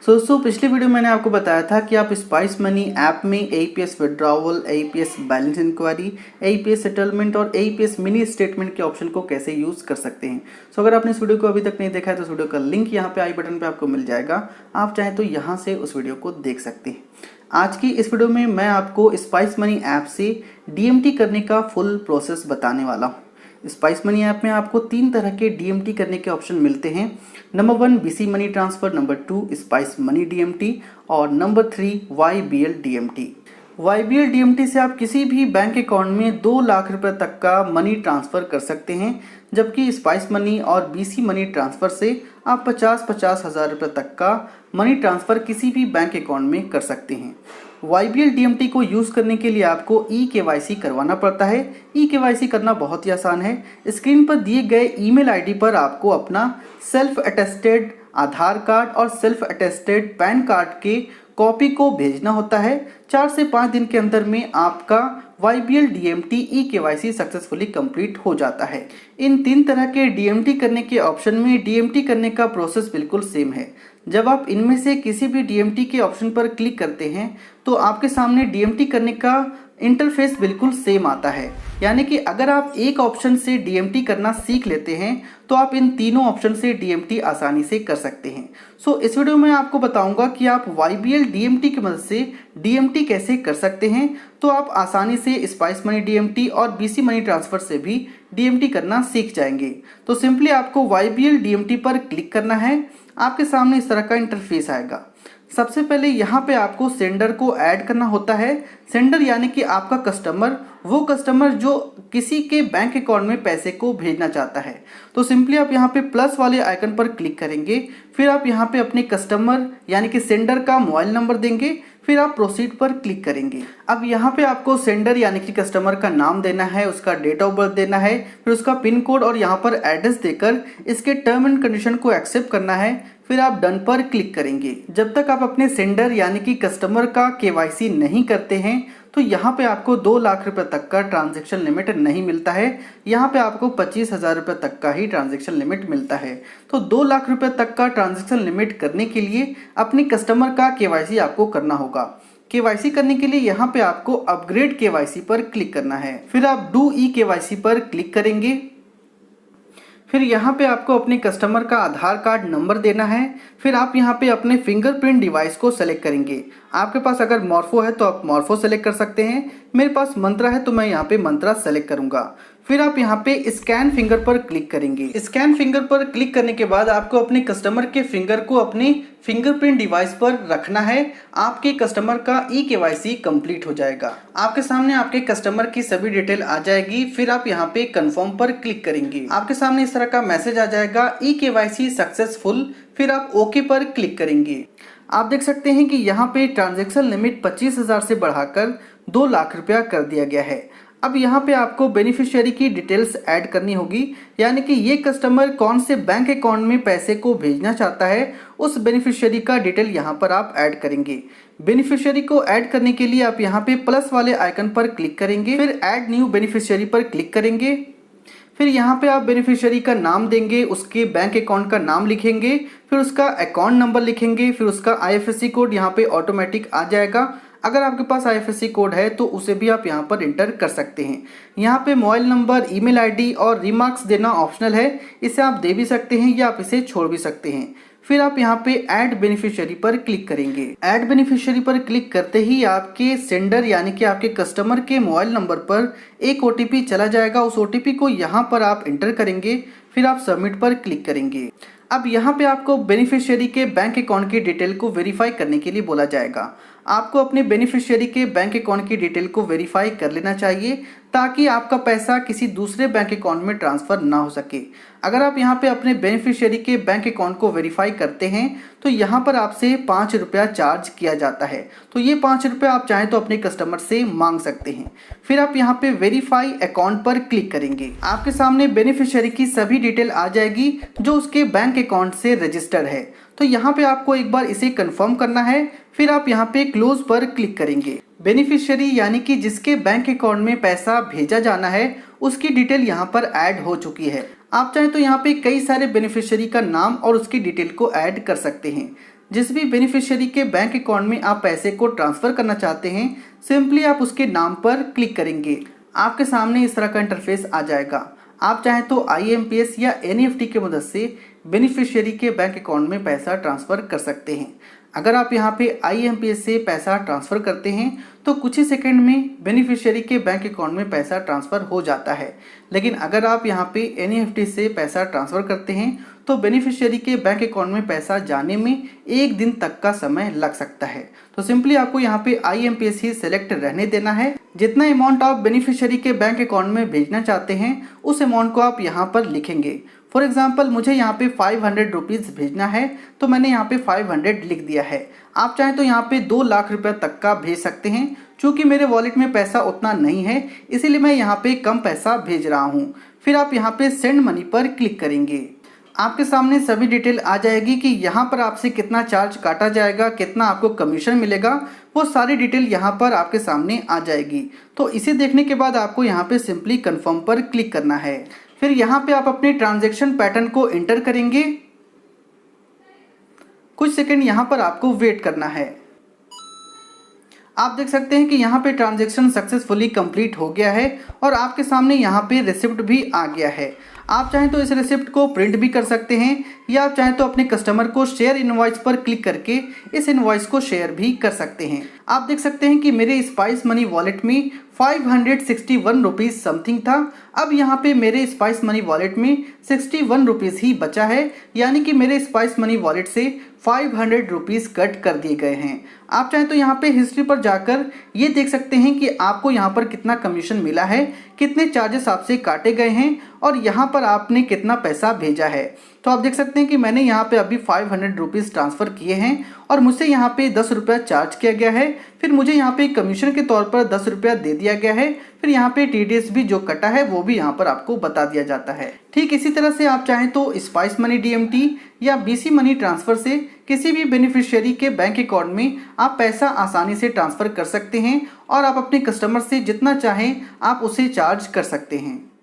दोस्तों पिछली वीडियो मैंने आपको बताया था कि आप स्पाइस मनी ऐप में AEPS withdrawal, AEPS balance inquiry, AEPS settlement और एईपीएस मिनी स्टेटमेंट के ऑप्शन को कैसे यूज़ कर सकते हैं। सो अगर आपने इस वीडियो को अभी तक नहीं देखा है तो इस वीडियो का लिंक यहाँ पे आई बटन पे आपको मिल जाएगा। आप चाहें तो यहाँ से उस वीडियो को देख सकते हैं। आज की इस वीडियो में मैं आपको स्पाइस मनी ऐप से डीएमटी करने का फुल प्रोसेस बताने वाला हूँ। स्पाइस मनी ऐप में आपको 3 तरह के डीएमटी करने के ऑप्शन मिलते हैं। Number 1 BC money transfer, number 2 spice money DMT और number 3 YBL DMT. YBL DMT से आप किसी भी बैंक अकाउंट में 2 लाख रुपए तक का मनी ट्रांसफ़र कर सकते हैं, जबकि स्पाइस मनी और बीसी मनी ट्रांसफ़र से आप 50-50 हज़ार रुपये तक का मनी ट्रांसफ़र किसी भी बैंक अकाउंट में कर सकते हैं। वाईबीएल डीएमटी को यूज़ करने के लिए आपको ई-केवाईसी करवाना पड़ता है। ई-केवाईसी करना बहुत ही आसान है। स्क्रीन पर दिए गए ईमेल आईडी पर आपको अपना सेल्फ अटेस्टेड आधार कार्ड और सेल्फ अटेस्टेड पैन कार्ड के कॉपी को भेजना होता है। 4 से 5 दिन के अंदर में आपका YBL DMT e-KYC successfully complete हो जाता है। इन 3 तरह के डीएमटी करने के ऑप्शन में डीएमटी करने का प्रोसेस बिल्कुल सेम है। जब आप इनमें से किसी भी डीएमटी के ऑप्शन पर क्लिक करते हैं तो आपके सामने डीएमटी करने का इंटरफेस बिल्कुल सेम आता है। यानी कि अगर आप एक ऑप्शन से डीएमटी करना सीख लेते हैं तो आप इन तीनों ऑप्शन से डीएमटी आसानी से कर सकते हैं। सो इस वीडियो में आपको बताऊंगा कि आप वाईबीएल डीएमटी की मदद से डीएमटी कैसे कर सकते हैं, तो आप आसानी से स्पाइस मनी डीएमटी और बीसी मनी ट्रांसफ़र से भी डीएमटी करना सीख जाएंगे। तो सिंपली आपको वाईबीएल डीएमटी पर क्लिक करना है। आपके सामने इस तरह का इंटरफेस आएगा। सबसे पहले यहाँ पे आपको सेंडर को ऐड करना होता है। सेंडर यानी कि आपका कस्टमर, वो कस्टमर जो किसी के बैंक अकाउंट में पैसे को भेजना चाहता है। तो सिंपली आप यहाँ पे प्लस वाले आइकन पर क्लिक करेंगे, फिर आप यहाँ पे अपने कस्टमर यानी कि सेंडर का मोबाइल नंबर देंगे, फिर आप प्रोसीड पर क्लिक करेंगे। अब यहाँ पे आपको सेंडर यानी कि कस्टमर का नाम देना है, उसका डेट ऑफ बर्थ देना है, फिर उसका पिन कोड और यहाँ पर एड्रेस देकर इसके टर्म एंड कंडीशन को एक्सेप्ट करना है। फिर आप डन पर क्लिक करेंगे। जब तक आप अपने सेंडर यानी कि कस्टमर का केवाईसी नहीं करते हैं तो यहाँ पे आपको 2 लाख रुपए तक का ट्रांजैक्शन लिमिट नहीं मिलता है। यहाँ पे आपको 25 हज़ार रुपये तक का ही ट्रांजैक्शन लिमिट मिलता है। तो 2 लाख रुपए तक का ट्रांजैक्शन लिमिट करने के लिए अपने कस्टमर का केवाईसी आपको करना होगा। केवाईसी करने के लिए यहाँ पे आपको अपग्रेड केवाईसी पर क्लिक करना है। फिर आप डू ई-केवाईसी पर क्लिक करेंगे। फिर यहाँ पे आपको अपने कस्टमर का आधार कार्ड नंबर देना है। फिर आप यहाँ पे अपने फिंगरप्रिंट डिवाइस को सेलेक्ट करेंगे। आपके पास अगर मॉर्फो है तो आप मॉर्फो सेलेक्ट कर सकते हैं। मेरे पास मंत्रा है तो मैं यहाँ पे मंत्रा सेलेक्ट करूँगा। फिर आप यहाँ पे स्कैन फिंगर पर क्लिक करेंगे। स्कैन फिंगर पर क्लिक करने के बाद आपको अपने कस्टमर के फिंगर को अपने फिंगरप्रिंट डिवाइस पर रखना है। आपके कस्टमर का ई-केवाईसी कंप्लीट हो जाएगा। आपके सामने आपके कस्टमर की सभी डिटेल आ जाएगी। फिर आप यहाँ पे कंफर्म पर क्लिक करेंगे। आपके सामने इस तरह का मैसेज आ जाएगा, ई-केवाईसी सक्सेसफुल। फिर आप ओके पर क्लिक करेंगे। आप देख सकते हैं कि यहाँ पे ट्रांजैक्शन लिमिट 25 हज़ार से बढ़ाकर 2 लाख रुपया कर दिया गया है। अब यहाँ पे आपको बेनिफिशियरी की डिटेल्स ऐड करनी होगी, यानी कि ये कस्टमर कौन से बैंक अकाउंट में पैसे को भेजना चाहता है, उस बेनिफिशियरी का डिटेल यहाँ पर आप ऐड करेंगे। बेनिफिशियरी को ऐड करने के लिए आप यहाँ पे प्लस वाले आइकन पर क्लिक करेंगे, फिर ऐड न्यू बेनिफिशियरी पर क्लिक करेंगे। फिर यहाँ पे आप बेनिफिशियरी का नाम देंगे, उसके बैंक अकाउंट का नाम लिखेंगे, फिर उसका अकाउंट नंबर लिखेंगे, फिर उसका आईएफएससी कोड यहाँ पे ऑटोमेटिक आ जाएगा। अगर आपके पास आईएफएससी कोड है तो उसे भी आप यहाँ पर इंटर कर सकते हैं। यहाँ पे मोबाइल नंबर, ईमेल आईडी और रिमार्क्स देना ऑप्शनल है। इसे आप दे भी सकते हैं या आप इसे छोड़ भी सकते हैं। फिर आप यहाँ पे ऐड बेनिफिशियरी पर क्लिक करेंगे। ऐड बेनिफिशियरी पर क्लिक करते ही आपके सेंडर यानी कि आपके कस्टमर के मोबाइल नंबर पर एक ओटीपी चला जाएगा। उस ओटीपी को यहाँ पर आप इंटर करेंगे। फिर आप सबमिट पर क्लिक करेंगे। अब यहाँ पे आपको बेनिफिशियरी के बैंक अकाउंट की डिटेल को वेरीफाई करने के लिए बोला जाएगा। आपको अपने बेनिफिशियरी के बैंक अकाउंट की डिटेल को वेरीफाई कर लेना चाहिए ताकि आपका पैसा किसी दूसरे बैंक अकाउंट में ट्रांसफ़र ना हो सके। अगर आप यहाँ पे अपने बेनिफिशियरी के बैंक अकाउंट को वेरीफाई करते हैं तो यहाँ पर आपसे 5 रुपया चार्ज किया जाता है। तो ये 5 रुपया आप चाहें तो अपने कस्टमर से मांग सकते हैं। फिर आप यहाँ पे वेरीफाई अकाउंट पर क्लिक करेंगे। आपके सामने बेनिफिशियरी की सभी डिटेल आ जाएगी जो उसके बैंक अकाउंट से रजिस्टर्ड है। तो यहाँ पे आपको एक बार इसे कंफर्म करना है। फिर आप यहाँ पे क्लोज पर क्लिक करेंगे। बेनिफिशियरी यानी कि जिसके बैंक अकाउंट में पैसा भेजा जाना है उसकी डिटेल यहाँ पर ऐड हो चुकी है। आप चाहें तो यहाँ पे कई सारे बेनिफिशियरी का नाम और उसकी डिटेल को ऐड कर सकते हैं। जिस भी बेनिफिशियरी के बैंक अकाउंट में आप पैसे को ट्रांसफ़र करना चाहते हैं, सिंपली आप उसके नाम पर क्लिक करेंगे। आपके सामने इस तरह का इंटरफेस आ जाएगा। आप चाहें तो IMPS या NEFT की मदद से बेनिफिशियरी के बैंक अकाउंट में पैसा ट्रांसफ़र कर सकते हैं। अगर आप यहाँ पे IMPS से पैसा ट्रांसफ़र करते हैं तो कुछ ही सेकंड में बेनिफिशियरी के बैंक अकाउंट में पैसा ट्रांसफ़र हो जाता है। लेकिन अगर आप यहाँ पे NEFT से पैसा ट्रांसफ़र करते हैं तो बेनिफिशियरी के बैंक अकाउंट में पैसा जाने में 1 दिन तक का समय लग सकता है। तो सिंपली आपको यहाँ पे IMPS ही सेलेक्ट रहने देना है। जितना अमाउंट आप बेनिफिशियरी के बैंक अकाउंट में भेजना चाहते हैं उस अमाउंट को आप यहाँ पर लिखेंगे। फॉर एग्जाम्पल मुझे यहाँ पे 500 रुपीज़ भेजना है तो मैंने यहाँ पे 500 लिख दिया है। आप चाहें तो यहाँ पे 2 लाख रुपये तक का भेज सकते हैं। चूँकि मेरे वॉलेट में पैसा उतना नहीं है इसीलिए मैं यहाँ पे कम पैसा भेज रहा हूँ। फिर आप यहाँ पे सेंड मनी पर क्लिक करेंगे। आपके सामने सभी डिटेल आ जाएगी कि यहाँ पर आपसे कितना चार्ज काटा जाएगा, कितना आपको कमीशन मिलेगा, वो सारी डिटेल यहाँ पर आपके सामने आ जाएगी। तो इसे देखने के बाद आपको यहाँ पे सिंपली कंफर्म पर क्लिक करना है। फिर यहाँ पे आप अपने ट्रांजैक्शन पैटर्न को एंटर करेंगे। कुछ सेकंड यहाँ पर आपको वेट करना है। आप देख सकते हैं कि यहाँ पे ट्रांजैक्शन सक्सेसफुली कंप्लीट हो गया है और आपके सामने यहाँ पे रिसिप्ट भी आ गया है। आप चाहें तो इस रिसिप्ट को प्रिंट भी कर सकते हैं या आप चाहें तो अपने कस्टमर को शेयर इनवॉइस पर क्लिक करके इस इनवॉइस को शेयर भी कर सकते हैं। आप देख सकते हैं कि मेरे स्पाइस मनी वॉलेट में 561 रुपीज़ समथिंग था। अब यहाँ पे मेरे स्पाइस मनी वॉलेट में 61 रुपीज़ ही बचा है, यानी कि मेरे स्पाइस मनी वॉलेट से 500 रुपीज़ कट कर दिए गए हैं। आप चाहें तो यहाँ पे हिस्ट्री पर जाकर ये देख सकते हैं कि आपको यहाँ पर कितना कमीशन मिला है, कितने चार्जेस आपसे काटे गए हैं और यहाँ पर आपने कितना पैसा भेजा है। तो आप देख सकते हैं कि मैंने यहाँ पे अभी 500 रुपीज़ ट्रांसफ़र किए हैं और मुझसे यहाँ पे 10 रुपया चार्ज किया गया है। फिर मुझे यहाँ पे कमीशन के तौर पर 10 रुपया दे दिया गया है। फिर यहाँ पे TDS भी जो कटा है वो भी यहाँ पर आपको बता दिया जाता है। ठीक इसी तरह से आप चाहें तो स्पाइस मनी DMT या BC मनी ट्रांसफ़र से किसी भी बेनिफिशियरी के बैंक अकाउंट में आप पैसा आसानी से ट्रांसफ़र कर सकते हैं और आप अपने कस्टमर से जितना चाहें आप उसे चार्ज कर सकते हैं।